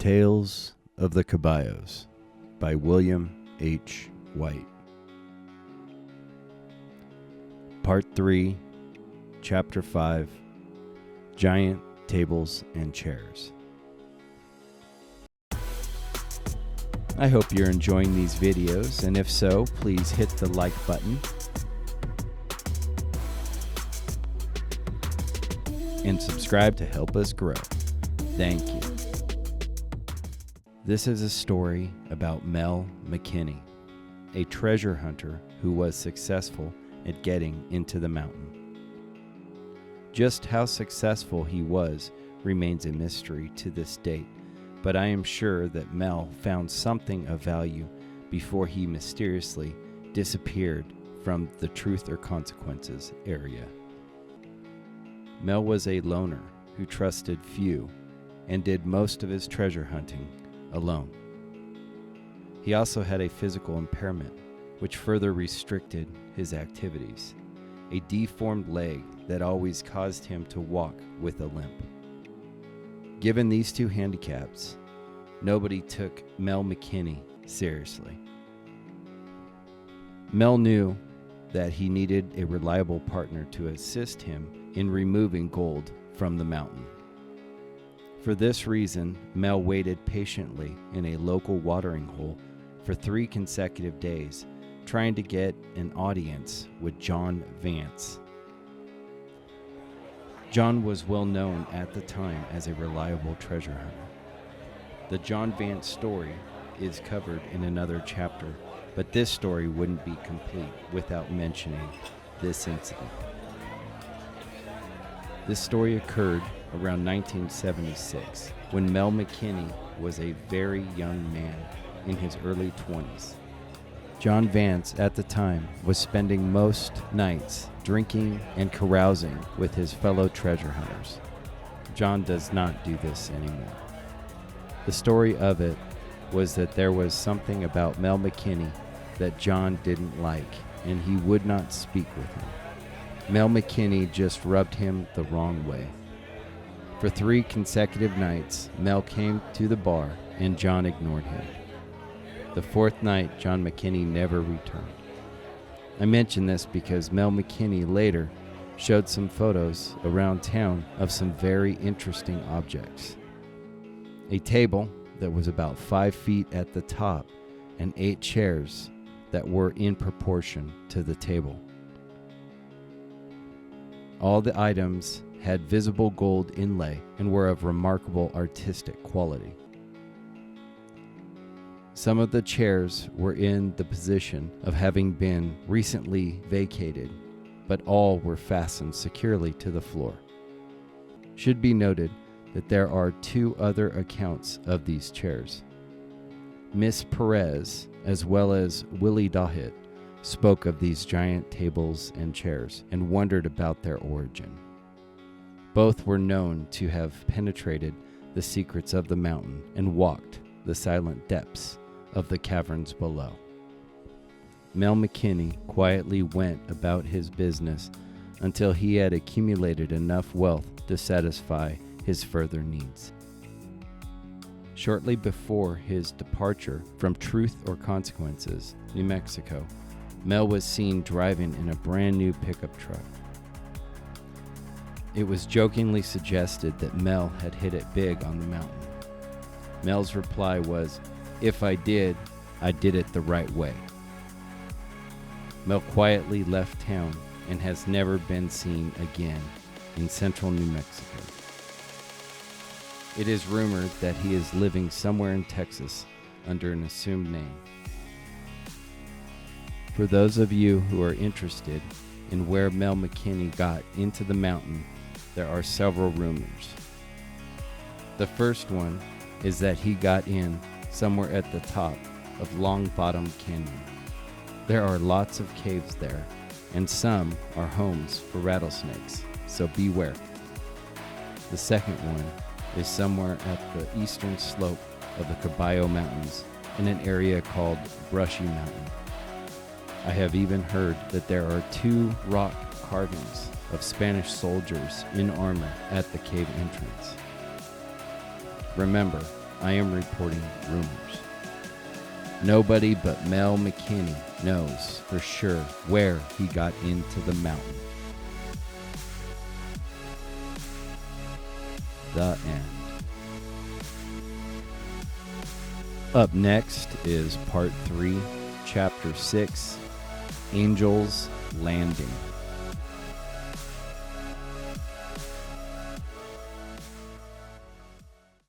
Tales of the Caballos by William H. White. Part 3, Chapter 5, Giant Tables and Chairs. I hope you're enjoying these videos, and if so, please hit the like button and subscribe to help us grow. Thank you. This is a story about Mel McKinney, a treasure hunter who was successful at getting into the mountain. Just how successful he was remains a mystery to this date, but I am sure that Mel found something of value before he mysteriously disappeared from the Truth or Consequences area. Mel was a loner who trusted few and did most of his treasure hunting alone. He also had a physical impairment, which further restricted his activities, a deformed leg that always caused him to walk with a limp. Given these two handicaps, nobody took Mel McKinney seriously. Mel knew that he needed a reliable partner to assist him in removing gold from the mountain. For this reason, Mel waited patiently in a local watering hole for 3 consecutive days, trying to get an audience with John Vance. John was well known at the time as a reliable treasure hunter. The John Vance story is covered in another chapter, but this story wouldn't be complete without mentioning this incident. This story occurred around 1976, when Mel McKinney was a very young man in his early 20s. John Vance, at the time, was spending most nights drinking and carousing with his fellow treasure hunters. John does not do this anymore. The story of it was that there was something about Mel McKinney that John didn't like, and he would not speak with him. Mel McKinney just rubbed him the wrong way. For 3 consecutive nights, Mel came to the bar and John ignored him. The 4th night, John McKinney never returned. I mention this because Mel McKinney later showed some photos around town of some very interesting objects. A table that was about 5 feet at the top and 8 chairs that were in proportion to the table. All the items had visible gold inlay and were of remarkable artistic quality. Some of the chairs were in the position of having been recently vacated, but all were fastened securely to the floor. Should be noted that there are 2 other accounts of these chairs. Miss Perez, as well as Willie Dohit, spoke of these giant tables and chairs and wondered about their origin. Both were known to have penetrated the secrets of the mountain and walked the silent depths of the caverns below. Mel McKinney quietly went about his business until he had accumulated enough wealth to satisfy his further needs. Shortly before his departure from Truth or Consequences, New Mexico, Mel was seen driving in a brand new pickup truck. It was jokingly suggested that Mel had hit it big on the mountain. Mel's reply was, "If I did, I did it the right way." Mel quietly left town and has never been seen again in central New Mexico. It is rumored that he is living somewhere in Texas under an assumed name. For those of you who are interested in where Mel McKinney got into the mountain, there are several rumors. The first one is that he got in somewhere at the top of Long Bottom Canyon. There are lots of caves there, and some are homes for rattlesnakes, so beware. The second one is somewhere at the eastern slope of the Caballo Mountains in an area called Brushy Mountain. I have even heard that there are 2 rock carvings of Spanish soldiers in armor at the cave entrance. Remember, I am reporting rumors. Nobody but Mel McKinney knows for sure where he got into the mountain. The end. Up next is Part 3, Chapter 6, Angel's Landing.